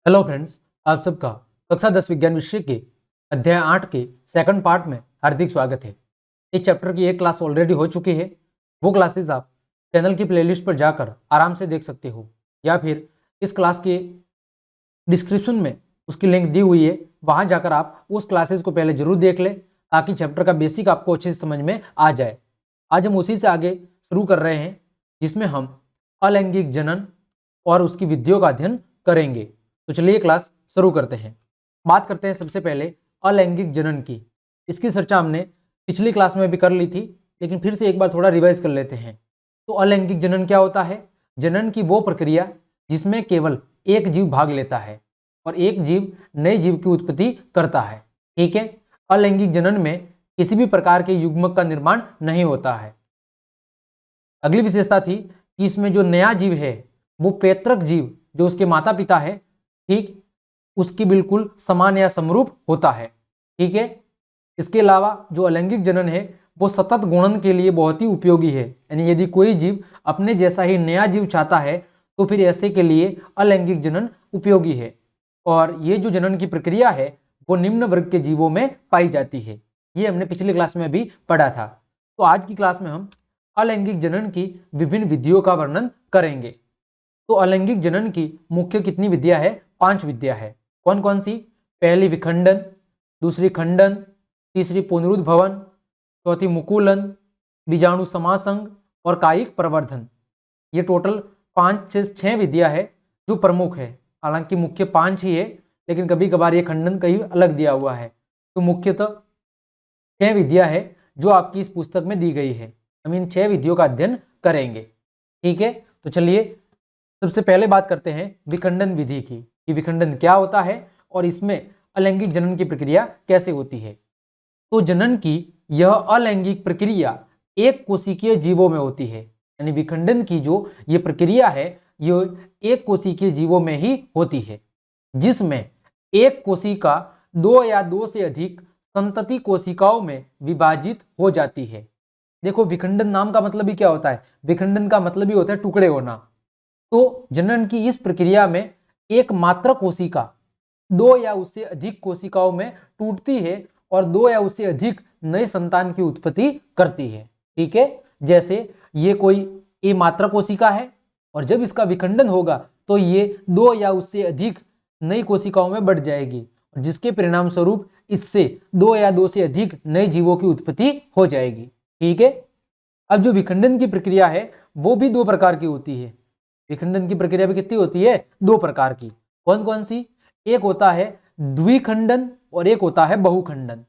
Hello friends, आप सबका कक्षा 10 विज्ञान विषय के अध्याय 8 के सेकंड पार्ट में हार्दिक स्वागत है। इस चैप्टर की एक क्लास ऑलरेडी हो चुकी है। वो क्लासेस आप चैनल की प्लेलिस्ट पर जाकर आराम से देख सकते हो, या फिर इस क्लास के डिस्क्रिप्शन में उसकी लिंक दी हुई है, वहाँ जाकर आप उस क्लासेस को पहले जरूर देख लें ताकि चैप्टर का बेसिक आपको अच्छे से समझ में आ जाए। आज हम उसी से आगे शुरू कर रहे हैं, जिसमें हम अलैंगिक जनन और उसकी विधियों का अध्ययन करेंगे। तो चलिए क्लास शुरू करते हैं। बात करते हैं सबसे पहले अलैंगिक जनन की। इसकी चर्चा हमने पिछली क्लास में भी कर ली थी, लेकिन फिर से एक बार थोड़ा रिवाइज कर लेते हैं। तो अलैंगिक जनन क्या होता है? जनन की वो प्रक्रिया जिसमें केवल एक जीव भाग लेता है और एक जीव नए जीव की उत्पत्ति करता है। ठीक है, अलैंगिक जनन में किसी भी प्रकार के युग्मक का निर्माण नहीं होता है। अगली विशेषता थी कि इसमें जो नया जीव है वो पैतृक जीव जो उसके माता पिता है, ठीक, उसकी बिल्कुल समान या समरूप होता है। ठीक है, इसके अलावा जो अलैंगिक जनन है वो सतत गुणन के लिए बहुत ही उपयोगी है। यानी यदि कोई जीव अपने जैसा ही नया जीव चाहता है तो फिर ऐसे के लिए अलैंगिक जनन उपयोगी है। और ये जो जनन की प्रक्रिया है वो निम्न वर्ग के जीवों में पाई जाती है। ये हमने पिछली क्लास में भी पढ़ा था। तो आज की क्लास में हम अलैंगिक जनन की विभिन्न विधियों का वर्णन करेंगे। तो अलैंगिक जनन की मुख्य कितनी विधियां है? 5 विधियां है। कौन कौन सी? पहली विखंडन, दूसरी खंडन, तीसरी पुनरुद्भवन, चौथी मुकुलन, बीजाणु समासंग और कायिक प्रवर्धन। ये टोटल 5 से 6 विधियां है जो प्रमुख है। हालांकि मुख्य 5 ही है, लेकिन कभी कभार ये खंडन कहीं अलग दिया हुआ है। तो मुख्यतः 6 विधियां है जो आपकी इस पुस्तक में दी गई है। हम इन 6 विधियों का अध्ययन करेंगे। ठीक है, तो चलिए सबसे पहले बात करते हैं विखंडन विधि की कि विखंडन क्या होता है और इसमें अलैंगिक जनन की प्रक्रिया कैसे होती है। तो जनन की यह अलैंगिक प्रक्रिया एक कोशिकीय जीवों में होती है। यानी विखंडन की जो ये प्रक्रिया है यह एक कोशिकीय जीवों में ही होती है, जिसमें एक कोशिका 2 या 2 से अधिक संतति कोशिकाओं में विभाजित हो जाती है। देखो, विखंडन नाम का मतलब ही क्या होता है? विखंडन का मतलब ही होता है टुकड़े होना। तो जनन की इस प्रक्रिया में एक मात्र कोशिका 2 या उससे अधिक कोशिकाओं में टूटती है और 2 या उससे अधिक नए संतान की उत्पत्ति करती है। ठीक है, जैसे ये कोई ए मात्र कोशिका है और जब इसका विखंडन होगा तो ये 2 या उससे अधिक नई कोशिकाओं में बढ़ जाएगी, और जिसके परिणाम स्वरूप इससे 2 या 2 से अधिक नए जीवों की उत्पत्ति हो जाएगी। ठीक है, अब जो विखंडन की प्रक्रिया है वो भी 2 प्रकार की होती है। विखंडन की प्रक्रिया भी कितनी होती है? 2 प्रकार की। कौन कौन सी? एक होता है द्विखंडन और एक होता है बहुखंडन।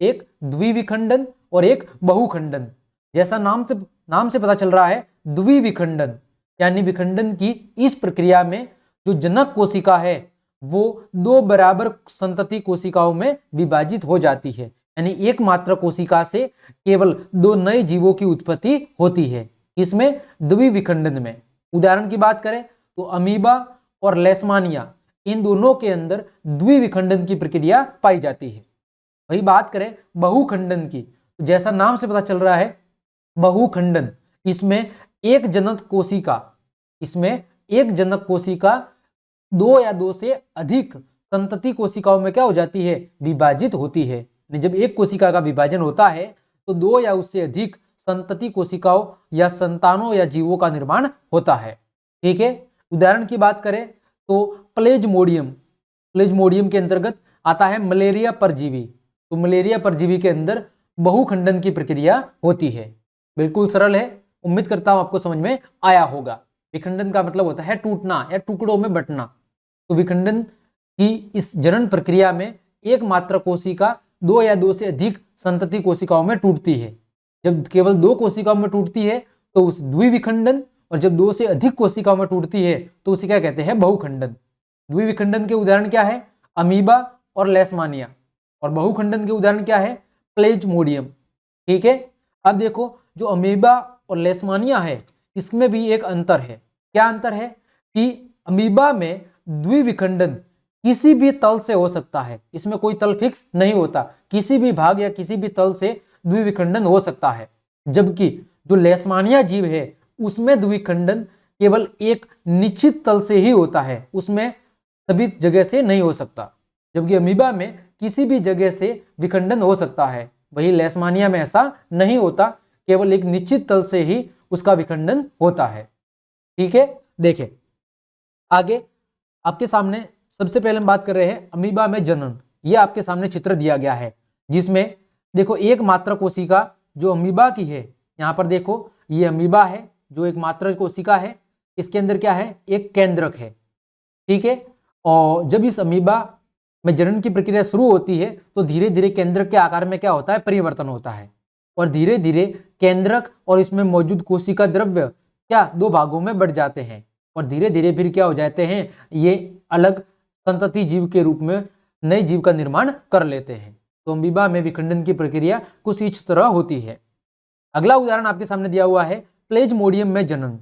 एक द्विविखंडन और एक बहुखंडन। जैसा नाम से पता चल रहा है, द्विविखंडन यानी विखंडन की इस प्रक्रिया में जो जनक कोशिका है वो 2 बराबर संतति कोशिकाओं में विभाजित हो जाती है। यानी एक मात्र कोशिका से केवल 2 नए जीवों की उत्पत्ति होती है। इसमें द्विविखंडन में उदाहरण की बात करें तो अमीबा और लेशमानिया, इन दोनों के अंदर द्विविखंडन की प्रक्रिया पाई जाती है। वही बात करें बहुखंडन की, तो जैसा नाम से पता चल रहा है बहुखंडन, इसमें एक जनक कोशिका 2 या 2 से अधिक संतति कोशिकाओं में क्या हो जाती है? विभाजित होती है। जब एक कोशिका का विभाजन होता है तो 2 या उससे अधिक संतति कोशिकाओं या संतानों या जीवों का निर्माण होता है। ठीक है, उदाहरण की बात करें तो प्लेज्मोडियम के अंतर्गत आता है मलेरिया परजीवी। तो मलेरिया परजीवी के अंदर बहुखंडन की प्रक्रिया होती है। बिल्कुल सरल है, उम्मीद करता हूं आपको समझ में आया होगा। विखंडन का मतलब होता है टूटना या टुकड़ों में बंटना। तो विखंडन की इस जनन प्रक्रिया में एक मात्र कोशिका 2 या 2 से अधिक संतति कोशिकाओं में टूटती है। जब केवल 2 कोशिकाओं में टूटती है तो उस द्विविखंडन, और जब 2 से अधिक कोशिकाओं में टूटती है तो उसे क्या कहते हैं? बहुखंडन। द्विविखंडन के उदाहरण क्या है? अमीबा और लेशमानिया। और बहुखंडन के उदाहरण क्या है? प्लेज्मोडियम। ठीक है, अब देखो जो अमीबा और लेशमानिया है इसमें भी एक अंतर है। क्या अंतर है? कि अमीबा में द्विविखंडन किसी भी तल से हो सकता है। इसमें कोई तल फिक्स नहीं होता, किसी भी भाग या किसी भी तल से द्विविखंडन हो सकता है। जबकि जो लेशमानिया जीव है उसमें द्विविखंडन केवल एक निश्चित तल से ही होता है। उसमें सभी जगह से नहीं हो सकता, जबकि अमीबा में किसी भी जगह से विखंडन हो सकता है। वही लेशमानिया में ऐसा नहीं होता, केवल एक निश्चित तल से ही उसका विखंडन होता है। ठीक है, देखें आगे आपके सामने सबसे पहले हम बात कर रहे हैं अमीबा में जनन। ये आपके सामने चित्र दिया गया है, जिसमें देखो एक मात्र कोशिका जो अमीबा की है, यहाँ पर देखो ये अमीबा है जो एक मात्र कोशिका है, इसके अंदर क्या है, एक केंद्रक है। ठीक है, और जब इस अमीबा में जनन की प्रक्रिया शुरू होती है तो धीरे धीरे केंद्रक के आकार में क्या होता है, परिवर्तन होता है, और धीरे धीरे केंद्रक और इसमें मौजूद कोशिका द्रव्य क्या दो भागों में बढ़ जाते हैं, और धीरे धीरे फिर क्या हो जाते हैं, ये अलग संतति जीव के रूप में नए जीव का निर्माण कर लेते हैं। तो अमीबा में विखंडन की प्रक्रिया कुछ इस तरह होती है। अगला उदाहरण आपके सामने दिया हुआ है प्लेज्मोडियम में जनन।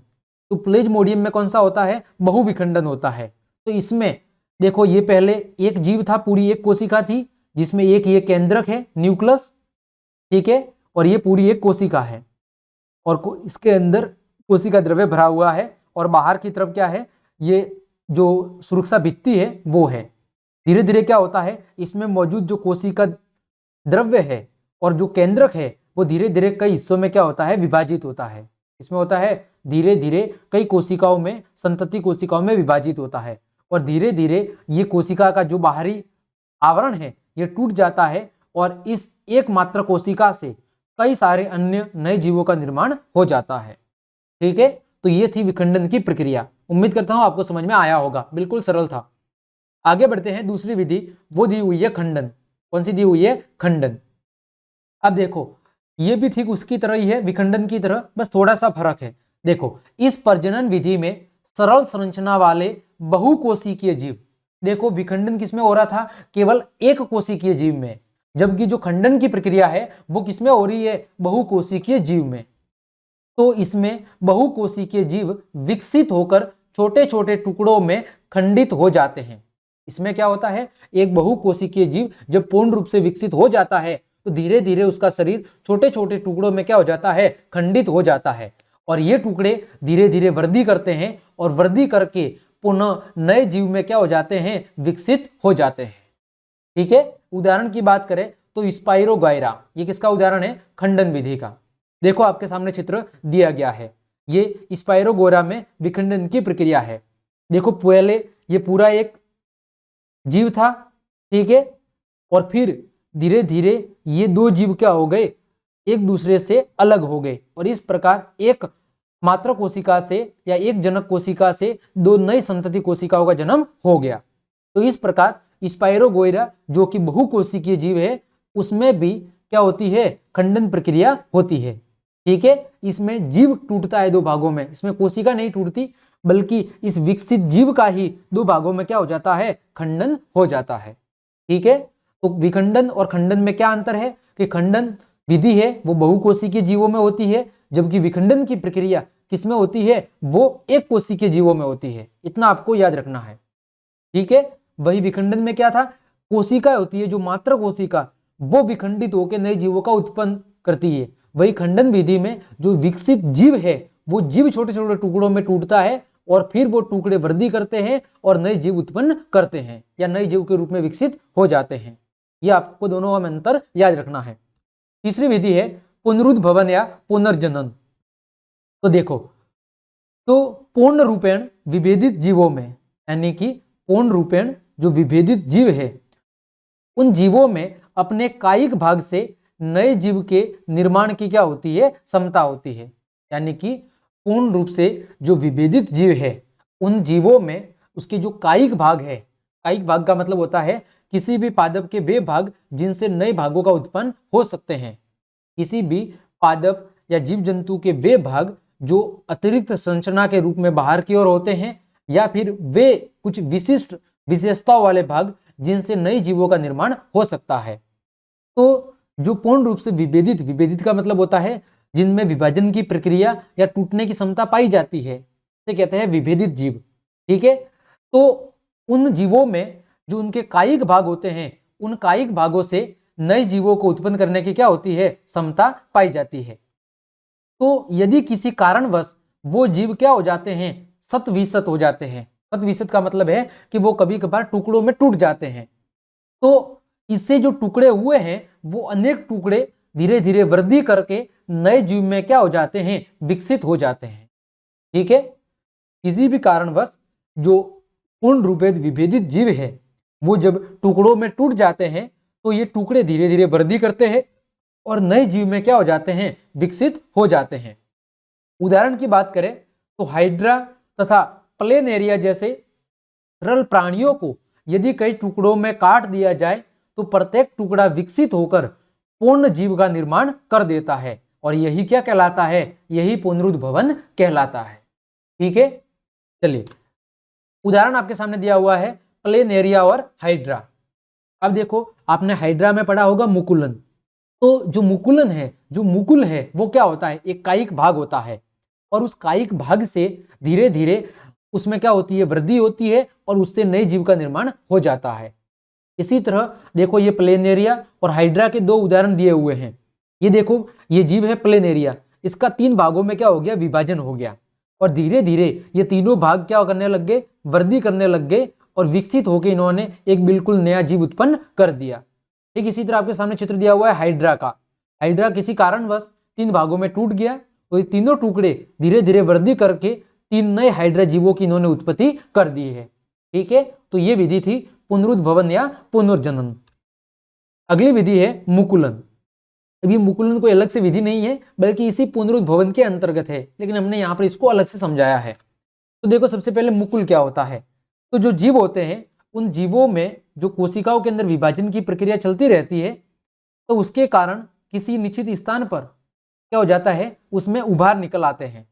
तो प्लेज्मोडियम में कौन सा होता है, बहुविखंडन होता है। तो इसमें देखो ये पहले एक जीव था, पूरी एक कोशिका थी, जिसमें एक ये केंद्रक है न्यूक्लियस, ठीक है, और ये पूरी एक कोशिका है, और इसके अंदर कोशिका द्रव्य भरा हुआ है, और बाहर की तरफ क्या है, ये जो सुरक्षा भित्ति है वो है। धीरे धीरे क्या होता है, इसमें मौजूद जो कोशिका द्रव्य है और जो केंद्रक है वो धीरे धीरे कई हिस्सों में क्या होता है, विभाजित होता है। इसमें होता है धीरे धीरे कई कोशिकाओं में, संतति कोशिकाओं में विभाजित होता है, और धीरे धीरे ये कोशिका का जो बाहरी आवरण है ये टूट जाता है, और इस एकमात्र कोशिका से कई सारे अन्य नए जीवों का निर्माण हो जाता है। ठीक है, तो ये थी विखंडन की प्रक्रिया। उम्मीद करता हूं आपको समझ में आया होगा, बिल्कुल सरल था। आगे बढ़ते हैं, दूसरी विधि वो दी हुई है खंडन। कौन सी दी हुई है, खंडन। अब देखो ये भी ठीक उसकी तरह ही है, विखंडन की तरह, बस थोड़ा सा फर्क है। देखो इस प्रजनन विधि में सरल संरचना वाले बहुकोशिकीय जीव, देखो विखंडन किसमें हो रहा था, केवल एक कोशिकीय जीव में, जबकि जो खंडन की प्रक्रिया है वो किसमें हो रही है, बहुकोशिकीय जीव में। तो इसमें बहुकोशिकीय जीव विकसित होकर छोटे छोटे टुकड़ों में खंडित हो जाते हैं। इसमें क्या होता है, एक बहुकोशिकीय जीव जब पूर्ण रूप से विकसित हो जाता है तो धीरे धीरे उसका शरीर छोटे छोटे टुकड़ों में क्या हो जाता है, खंडित हो जाता है, और ये टुकड़े धीरे धीरे वृद्धि करते हैं, और वृद्धि करके पुनः नए जीव में क्या हो जाते हैं, विकसित हो जाते हैं। ठीक है, उदाहरण की बात करें तो स्पाइरोगायरा, ये किसका उदाहरण है, खंडन विधि का। देखो आपके सामने चित्र दिया गया है, ये स्पाइरोगोरा में विखंडन की प्रक्रिया है। देखो पहले ये पूरा एक जीव था, ठीक है, और फिर धीरे धीरे ये दो जीव क्या हो गए, एक दूसरे से अलग हो गए, और इस प्रकार एक मात्र कोशिका से या एक जनक कोशिका से दो नई संतति कोशिकाओं का जन्म हो गया। तो इस प्रकार स्पाइरोगोयरा जो कि बहुकोशिकीय जीव है, उसमें भी क्या होती है, खंडन प्रक्रिया होती है। ठीक है, इसमें जीव टूटता है दो भागों में, इसमें कोशिका नहीं टूटती, बल्कि इस विकसित जीव का ही दो भागों में क्या हो जाता है, खंडन हो जाता है। ठीक है, तो विखंडन और खंडन में क्या अंतर है कि खंडन विधि है वो बहुकोशिकीय जीवों में होती है, जबकि विखंडन की प्रक्रिया किसमें होती है, वो एक कोशिकीय जीवों में होती है। इतना आपको याद रखना है। ठीक है, वही विखंडन में क्या था, कोशिका होती है जो मात्र कोशिका, वो विखंडित होकर नए जीवों का उत्पन्न करती है। वही खंडन विधि में जो विकसित जीव है वो जीव छोटे छोटे टुकड़ों में टूटता है, और फिर वो टुकड़े वृद्धि करते हैं और नए जीव उत्पन्न करते हैं, या नए जीव के रूप में विकसित हो जाते हैं। यह आपको दोनों में अंतर याद रखना है। तीसरी विधि है पुनरुद्भवन या पुनर्जनन। तो देखो, तो पूर्ण रूपेण विभेदित जीवों में, यानी कि पूर्ण रूपेण जो विभेदित जीव है उन जीवों में अपने कायिक भाग से नए जीव के निर्माण की क्या होती है, क्षमता होती है। यानी कि पूर्ण रूप से जो विभेदित जीव है उन जीवों में उसके जो कायिक भाग है, कायिक भाग का मतलब होता है किसी भी पादप के वे भाग जिनसे नए भागों का उत्पन्न हो सकते हैं। किसी भी पादप या जीव जंतु के वे भाग जो अतिरिक्त संरचना के रूप में बाहर की ओर होते हैं, या फिर वे कुछ विशिष्ट विशेषताओं वाले भाग जिनसे नए जीवों का निर्माण हो सकता है। तो जो पूर्ण रूप से विभेदित, विभेदित का मतलब होता है जिनमें विभाजन की प्रक्रिया या टूटने की क्षमता पाई जाती है, इसे कहते हैं विभेदित जीव। ठीक है, तो उन जीवों में जो उनके कायिक भाग होते हैं, उन कायिक भागों से नए जीवों को उत्पन्न करने की क्या होती है, क्षमता पाई जाती है। तो यदि किसी कारणवश वो जीव क्या हो जाते हैं, शत विशत हो जाते हैं, शत विशत का मतलब है कि वो कभी कभार टुकड़ों में टूट जाते हैं। तो इससे जो टुकड़े हुए हैं वो अनेक टुकड़े धीरे धीरे वृद्धि करके नए जीव में क्या हो जाते हैं, विकसित हो जाते हैं। ठीक है, किसी भी कारणवश जो पूर्ण रूपेण विभेदित जीव है वो जब टुकड़ों में टूट जाते हैं तो ये टुकड़े धीरे धीरे वृद्धि करते हैं और नए जीव में क्या हो जाते हैं, विकसित हो जाते हैं। उदाहरण की बात करें तो हाइड्रा तथा प्लेनेरिया जैसे सरल प्राणियों को यदि कई टुकड़ों में काट दिया जाए तो प्रत्येक टुकड़ा विकसित होकर पूर्ण जीव का निर्माण कर देता है और यही क्या कहलाता है, यही पुनरुद्भवन कहलाता है। ठीक है, चलिए उदाहरण आपके सामने दिया हुआ है प्लेनेरिया और हाइड्रा। अब देखो आपने हाइड्रा में पढ़ा होगा मुकुलन। तो जो मुकुलन है, जो मुकुल है वो क्या होता है, एक कायिक भाग होता है और उस कायिक भाग से धीरे धीरे उसमें क्या होती है, वृद्धि होती है और उससे नए जीव का निर्माण हो जाता है। इसी तरह देखो ये प्लेनेरिया और हाइड्रा के दो उदाहरण दिए हुए हैं। ये देखो ये जीव है प्लेनेरिया, इसका 3 भागों में क्या हो गया, विभाजन हो गया और धीरे धीरे ये तीनों भाग क्या करने लग गए, वृद्धि करने लग गए और विकसित होकर इन्होंने एक बिल्कुल नया जीव उत्पन्न कर दिया। ठीक इसी तरह आपके सामने चित्र दिया हुआ है हाइड्रा का। हाइड्रा किसी कारणवश 3 भागों में टूट गया और ये तीनों टुकड़े धीरे धीरे वृद्धि करके 3 नए हाइड्रा जीवों की इन्होंने उत्पत्ति कर दी है। ठीक है, तो ये विधि थी पुनरुद्भवन या पुनर्जनन। अगली विधि है मुकुलन। अब ये मुकुलन कोई अलग से विधि नहीं है बल्कि इसी पुनरुद्भवन के अंतर्गत है, लेकिन हमने यहाँ पर इसको अलग से समझाया है। तो देखो सबसे पहले मुकुल क्या होता है, तो जो जीव होते हैं उन जीवों में जो कोशिकाओं के अंदर विभाजन की प्रक्रिया चलती रहती है तो उसके कारण किसी निश्चित स्थान पर क्या हो जाता है, उसमें उभार निकल आते हैं।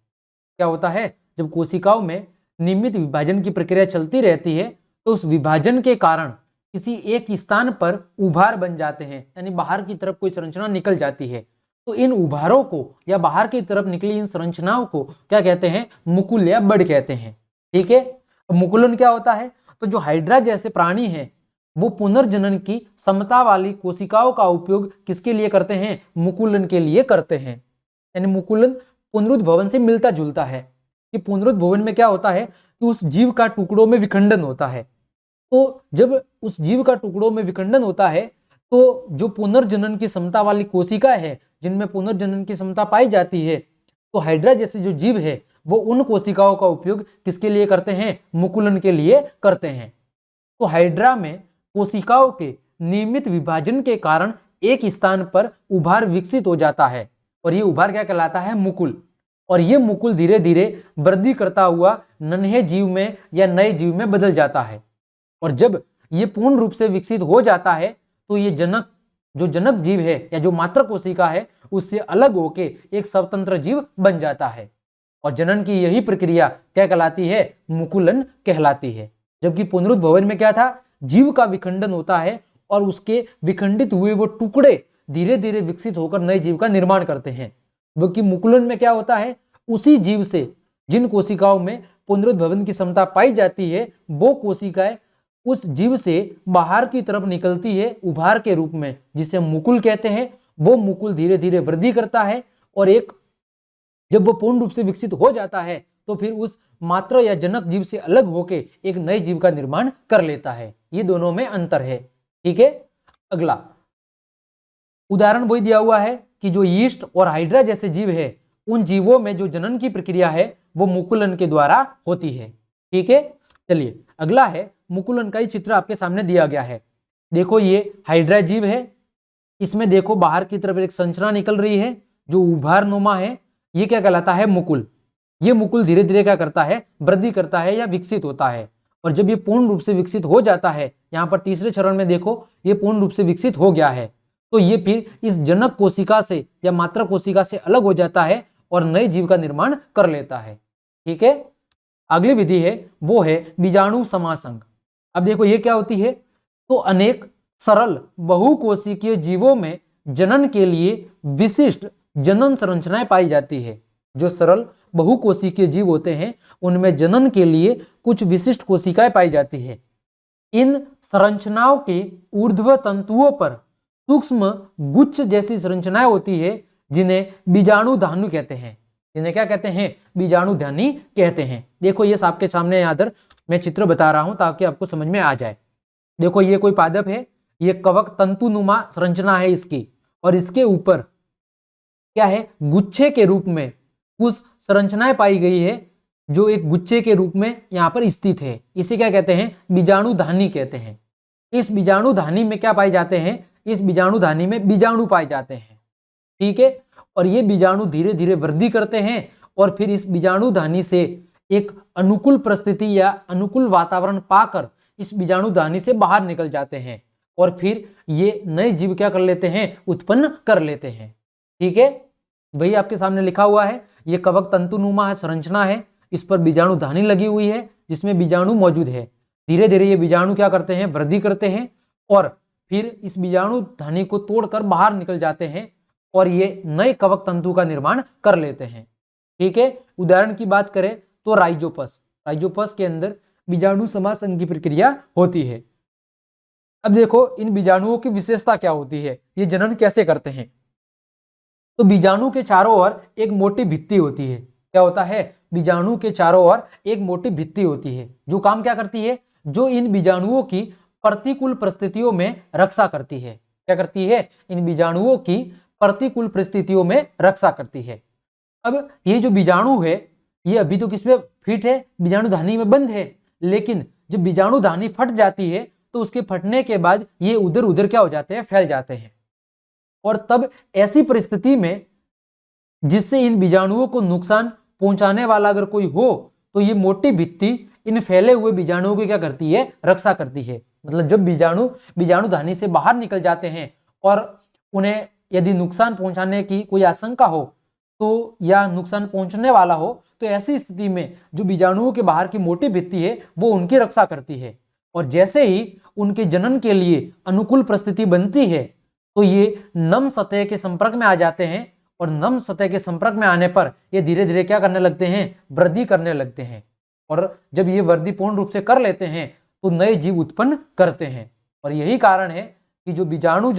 क्या होता है, जब कोशिकाओं में नियमित विभाजन की प्रक्रिया चलती रहती है तो उस विभाजन के कारण किसी एक स्थान पर उभार बन जाते हैं, यानी बाहर की तरफ कोई संरचना निकल जाती है। तो इन उभारों को या बाहर की तरफ निकली इन संरचनाओं को क्या कहते हैं, मुकुल या बड कहते हैं। ठीक है, मुकुलन क्या होता है, तो जो हाइड्रा जैसे प्राणी है वो पुनर्जनन की समता वाली कोशिकाओं का उपयोग किसके लिए करते हैं, मुकुलन के लिए करते हैं। यानी मुकुलन पुनरुद्भवन से मिलता जुलता है कि पुनरुद्भवन में क्या होता है कि उस जीव का टुकड़ों में विखंडन होता है। तो जब उस जीव का टुकड़ों में विखंडन होता है तो जो पुनर्जनन की क्षमता वाली कोशिका है, जिनमें पुनर्जनन की क्षमता पाई जाती है, तो हाइड्रा जैसे जो जीव है वो उन कोशिकाओं का उपयोग किसके लिए करते हैं, मुकुलन के लिए करते हैं। तो हाइड्रा में कोशिकाओं के नियमित विभाजन के कारण एक स्थान पर उभार विकसित हो जाता है और ये उभार क्या कहलाता है, मुकुल। और ये मुकुल धीरे धीरे वृद्धि करता हुआ नन्हे जीव में या नए जीव में बदल जाता है और जब ये पूर्ण रूप से विकसित हो जाता है तो ये जो जनक जीव है या जो मात्र कोशिका है उससे अलग होके एक स्वतंत्र जीव बन जाता है और जनन की यही प्रक्रिया क्या कहलाती है, मुकुलन कहलाती है। जबकि पुनरुद्भवन में क्या था, जीव का विखंडन होता है और उसके विखंडित हुए वो टुकड़े धीरे धीरे विकसित होकर नए जीव का निर्माण करते हैं। जबकि मुकुलन में क्या होता है, उसी जीव से जिन कोशिकाओं में पुनरुद्भवन की क्षमता पाई जाती है वो कोशिकाएं उस जीव से बाहर की तरफ निकलती है उभार के रूप में, जिसे मुकुल कहते हैं। वो मुकुल धीरे धीरे वृद्धि करता है और जब वो पूर्ण रूप से विकसित हो जाता है तो फिर उस मात्र या जनक जीव से अलग होके एक नए जीव का निर्माण कर लेता है। ये दोनों में अंतर है। ठीक है, अगला उदाहरण वही दिया हुआ है कि जो यीस्ट और हाइड्रा जैसे जीव है उन जीवों में जो जनन की प्रक्रिया है वो मुकुलन के द्वारा होती है। ठीक है, चलिए अगला है मुकुलन का ही चित्र आपके सामने दिया गया है। देखो ये हाइड्रा जीव है, इसमें देखो बाहर की तरफ एक संरचना निकल रही है जो उभार नुमा है, ये क्या कहलाता है, मुकुल। ये मुकुल धीरे धीरे क्या करता है, वृद्धि करता है या विकसित होता है और जब ये पूर्ण रूप से विकसित हो जाता है, यहाँ पर तीसरे चरण में देखो ये पूर्ण रूप से विकसित हो गया है, तो ये फिर इस जनक कोशिका से या मात्र कोशिका से अलग हो जाता है और नए जीव का निर्माण कर लेता है। ठीक है, अगली विधि है वो है बीजाणु समासंग। अब देखो ये क्या होती है, तो अनेक सरल बहुकोशिकीय जीवों में जनन के लिए विशिष्ट जनन संरचनाएं पाई जाती है। जो सरल बहुकोशिकीय जीव होते हैं उनमें जनन के लिए कुछ विशिष्ट कोशिकाएं पाई जाती है। इन संरचनाओं के ऊर्ध्व तंतुओं पर सूक्ष्म गुच्छ जैसी संरचनाएं होती है जिन्हें बीजाणुधानी कहते हैं। जिन्हें क्या कहते हैं, बीजाणुधानी कहते हैं। देखो ये आपके सामने यहाँ मैं चित्र बता रहा हूं ताकि आपको समझ में आ जाए। देखो ये कोई पादप है, ये कवक तंतुनुमा संरचना है इसकी, और इसके ऊपर क्या है, गुच्छे के रूप में कुछ संरचनाएं पाई गई है जो एक गुच्छे के रूप में यहाँ पर स्थित है। इसे क्या कहते हैं, बीजाणुधानी कहते हैं। इस बीजाणुधानी में क्या पाए जाते हैं, इस बीजाणुधानी में बीजाणु पाए जाते हैं, ठीक है। और ये बीजाणु धीरे धीरे वृद्धि करते हैं और फिर इस बीजाणुधानी से एक अनुकूल परिस्थिति या अनुकूल वातावरण पाकर इस बीजाणुधानी से बाहर निकल जाते हैं और फिर ये नए जीव क्या कर लेते हैं, उत्पन्न कर लेते हैं, ठीक है। वही आपके सामने लिखा हुआ है, ये कवक तंतुनुमा है, संरचना है, इस पर बीजाणुधानी लगी हुई है जिसमें बीजाणु मौजूद है। धीरे धीरे ये बीजाणु क्या करते हैं, वृद्धि करते हैं और फिर इस बीजाणुधानी को तोड़कर बाहर निकल जाते हैं और ये नए कवक तंतु का निर्माण कर लेते हैं, ठीक है। उदाहरण की बात करें तो राइजोपस, राइजोपस के अंदर बीजाणु समासंग की प्रक्रिया होती है। अब देखो इन बीजाणुओं की विशेषता क्या होती है, ये जनन कैसे करते हैं। तो बीजाणु के चारों ओर एक मोटी भित्ति होती है। क्या होता है, बीजाणु के चारों ओर एक मोटी भित्ति होती है जो काम क्या करती है, जो इन बीजाणुओं की प्रतिकूल परिस्थितियों में रक्षा करती है। क्या करती है, इन बीजाणुओं की प्रतिकूल परिस्थितियों में रक्षा करती है। अब ये जो बीजाणु है ये अभी तो किसमें फिट है, बीजाणुधानी में बंद है, लेकिन जब बीजाणुधानी फट जाती है तो उसके फटने के बाद ये उधर उधर क्या हो जाते हैं, फैल जाते हैं। और तब ऐसी परिस्थिति में जिससे इन बीजाणुओं को नुकसान पहुंचाने वाला अगर कोई हो तो ये मोटी भित्ति इन फैले हुए बीजाणुओं की क्या करती है, रक्षा करती है। मतलब जब बीजाणुधानी से बाहर निकल जाते हैं और उन्हें यदि नुकसान पहुंचाने की कोई आशंका हो तो या नुकसान पहुंचने वाला हो तो ऐसी स्थिति में जो बीजाणुओं के बाहर की मोटी भित्ति है वो उनकी रक्षा करती है। और जैसे ही उनके जनन के लिए अनुकूल परिस्थिति बनती है तो ये नम सतह के संपर्क में आ जाते हैं और नम सतह के संपर्क में आने पर ये धीरे धीरे क्या करने लगते हैं, वृद्धि करने लगते हैं। और जब ये वृद्धि पूर्ण रूप से कर लेते हैं तो नए जीव उत्पन्न करते हैं। और यही कारण है कि जो बीजाणु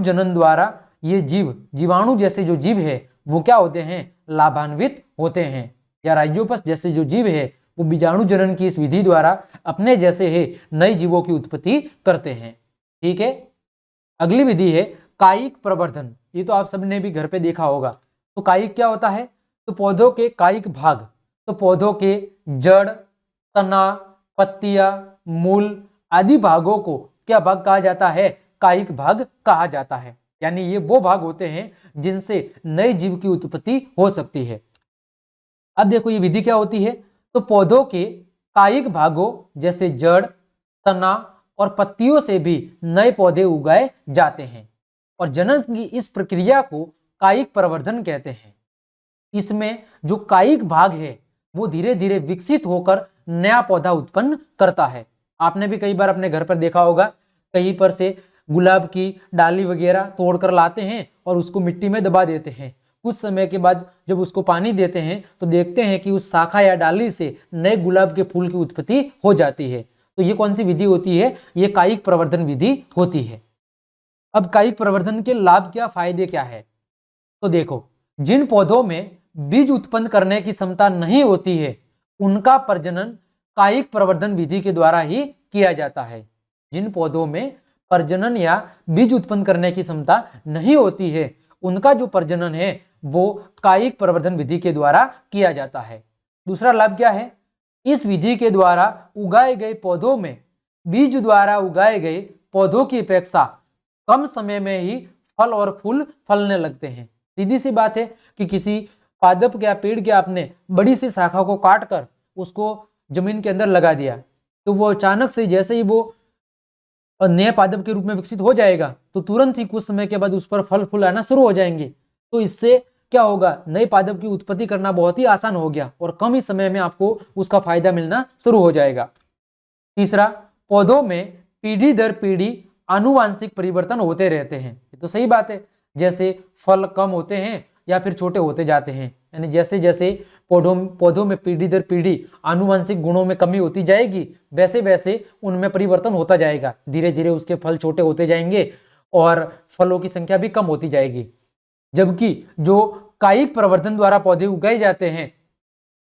जनन द्वारा ये जीवाणु जैसे जो जीव है वो क्या होते हैं, लाभान्वित होते हैं। या राइजोपस जैसे जो जीव है वो बीजाणु जनन की इस विधि द्वारा अपने जैसे ही नए जीवों की उत्पत्ति करते हैं, ठीक है। अगली विधि है कायिक प्रवर्धन। ये तो आप सबने भी घर पे देखा होगा। तो कायिक क्या होता है, तो पौधों के कायिक भाग, तो पौधों के जड़, तना, पत्तियां, मूल आदि भागों को क्या भाग कहा जाता है, कायिक भाग कहा जाता है। यानी ये वो भाग होते हैं जिनसे नए जीव की उत्पत्ति हो सकती है। अब देखो ये विधि क्या होती है, तो पौधों के कायिक भागों जैसे जड़, तना और पत्तियों से भी नए पौधे उगाए जाते हैं और जनन की इस प्रक्रिया को कायिक प्रवर्धन कहते हैं। इसमें जो कायिक भाग है वो धीरे धीरे विकसित होकर नया पौधा उत्पन्न करता है। आपने भी कई बार अपने घर पर देखा होगा, कहीं पर से गुलाब की डाली वगैरह तोड़कर लाते हैं और उसको मिट्टी में दबा देते हैं। कुछ समय के बाद जब उसको पानी देते हैं तो देखते हैं कि उस शाखा या डाली से नए गुलाब के फूल की उत्पत्ति हो जाती है। तो ये कौन सी विधि होती है, ये कायिक प्रवर्धन विधि होती है। अब कायिक प्रवर्धन के लाभ क्या, फायदे क्या है, तो देखो जिन पौधों में बीज उत्पन्न करने की क्षमता नहीं होती है उनका प्रजनन कायिक प्रवर्धन विधि के द्वारा ही किया जाता है। जिन पौधों में प्रजनन या बीज उत्पन्न करने की क्षमता नहीं होती है उनका जो प्रजनन है वो कायिक प्रवर्धन विधि के द्वारा किया जाता है। दूसरा लाभ क्या है, इस विधि के द्वारा उगाए गए पौधों में बीज द्वारा उगाए गए पौधों की अपेक्षा कम समय में ही फल और फूल फलने लगते हैं। सीधी सी बात है कि किसी पादप के या पेड़ के आपने बड़ी सी शाखा को काट कर उसको जमीन के अंदर लगा दिया तो वो अचानक से जैसे ही वो नए पादप के रूप में विकसित हो जाएगा तो तुरंत ही कुछ समय के बाद उस पर फल फूल आना शुरू हो जाएंगे। तो इससे क्या होगा, नए पादप की उत्पत्ति करना बहुत ही आसान हो गया और कम ही समय में आपको उसका फायदा मिलना शुरू हो जाएगा। तीसरा, पौधों में पीढ़ी दर पीढ़ी आनुवांशिक परिवर्तन होते रहते हैं। ये तो सही बात है, जैसे फल कम होते हैं या फिर छोटे होते जाते हैं, यानी जैसे जैसे पौधों में पीढ़ी दर पीढ़ी आनुवांशिक गुणों में कमी होती जाएगी वैसे वैसे उनमें परिवर्तन होता जाएगा। धीरे धीरे उसके फल छोटे होते जाएंगे और फलों की संख्या भी कम होती जाएगी। जबकि जो कायिक प्रवर्धन द्वारा पौधे उगाए जाते हैं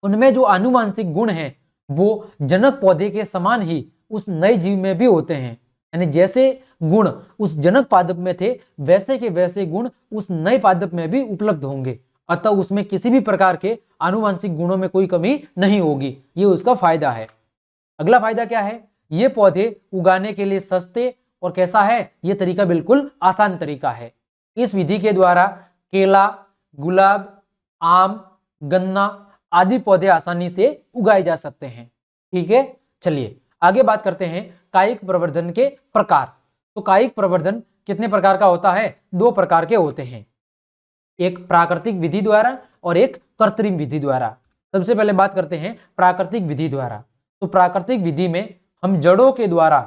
उनमें जो आनुवांशिक गुण हैं वो जनक पौधे के समान ही उस नए जीव में भी होते हैं। यानी जैसे गुण उस जनक पादप में थे वैसे के वैसे गुण उस नए पादप में भी उपलब्ध होंगे, अतः उसमें किसी भी प्रकार के आनुवंशिक गुणों में कोई कमी नहीं होगी। ये उसका फायदा है। अगला फायदा क्या है? ये पौधे उगाने के लिए सस्ते और कैसा है? ये तरीका बिल्कुल आसान तरीका है। इस विधि के द्वारा केला, गुलाब, आम, गन्ना आदि पौधे आसानी से उगाए जा सकते हैं। ठीक है, चलिए आगे बात करते हैं कायिक प्रवर्धन के प्रकार। तो कायिक प्रवर्धन कितने प्रकार का होता है? 2 प्रकार के होते हैं, एक प्राकृतिक विधि द्वारा और एक कृत्रिम विधि द्वारा। सबसे पहले बात करते हैं प्राकृतिक विधि द्वारा। तो प्राकृतिक विधि में हम जड़ों के द्वारा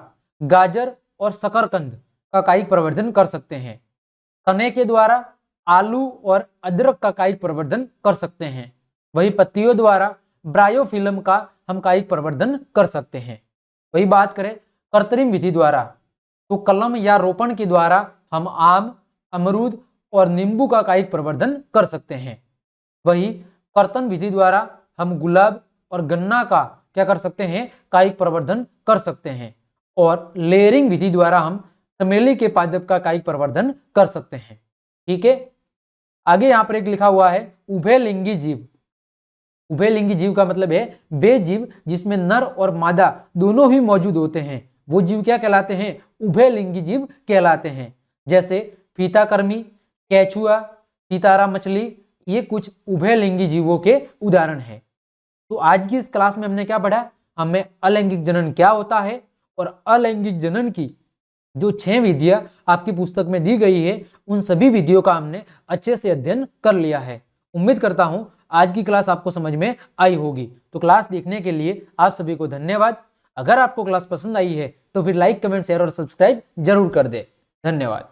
गाजर और शकरकंद का कायिक प्रवर्धन कर सकते हैं। तने के द्वारा आलू और अदरक का कायिक प्रवर्धन कर सकते हैं। वही पत्तियों द्वारा ब्रायोफिल्म का हम कायिक प्रवर्धन कर सकते हैं। वही बात करें कृत्रिम विधि द्वारा, तो कलम या रोपण के द्वारा हम आम, अमरूद और नींबू का कायिक प्रवर्धन कर सकते हैं। वही कर्तन विधि द्वारा हम गुलाब और गन्ना का क्या कर सकते हैं? कायिक प्रवर्धन कर सकते हैं। और लेयरिंग विधि द्वारा हम चमेली के पादप का कायिक प्रवर्धन कर सकते हैं। ठीक है, आगे यहाँ पर एक लिखा हुआ है उभयलिंगी जीव। उभयलिंगी जीव का मतलब है वे जीव जिसमें नर और मादा दोनों ही मौजूद होते हैं, वो जीव क्या कहलाते हैं? उभयलिंगी जीव कहलाते हैं। जैसे फीताकर्मी, केचुआ, सितारा मछली, ये कुछ उभयलिंगी जीवों के उदाहरण हैं। तो आज की इस क्लास में हमने क्या पढ़ा? हमें अलैंगिक जनन क्या होता है और अलैंगिक जनन की जो 6 विधियां आपकी पुस्तक में दी गई है उन सभी विधियों का हमने अच्छे से अध्ययन कर लिया है। उम्मीद करता हूं आज की क्लास आपको समझ में आई होगी। तो क्लास देखने के लिए आप सभी को धन्यवाद। अगर आपको क्लास पसंद आई है तो फिर लाइक, कमेंट, शेयर और सब्सक्राइब जरूर कर दे। धन्यवाद।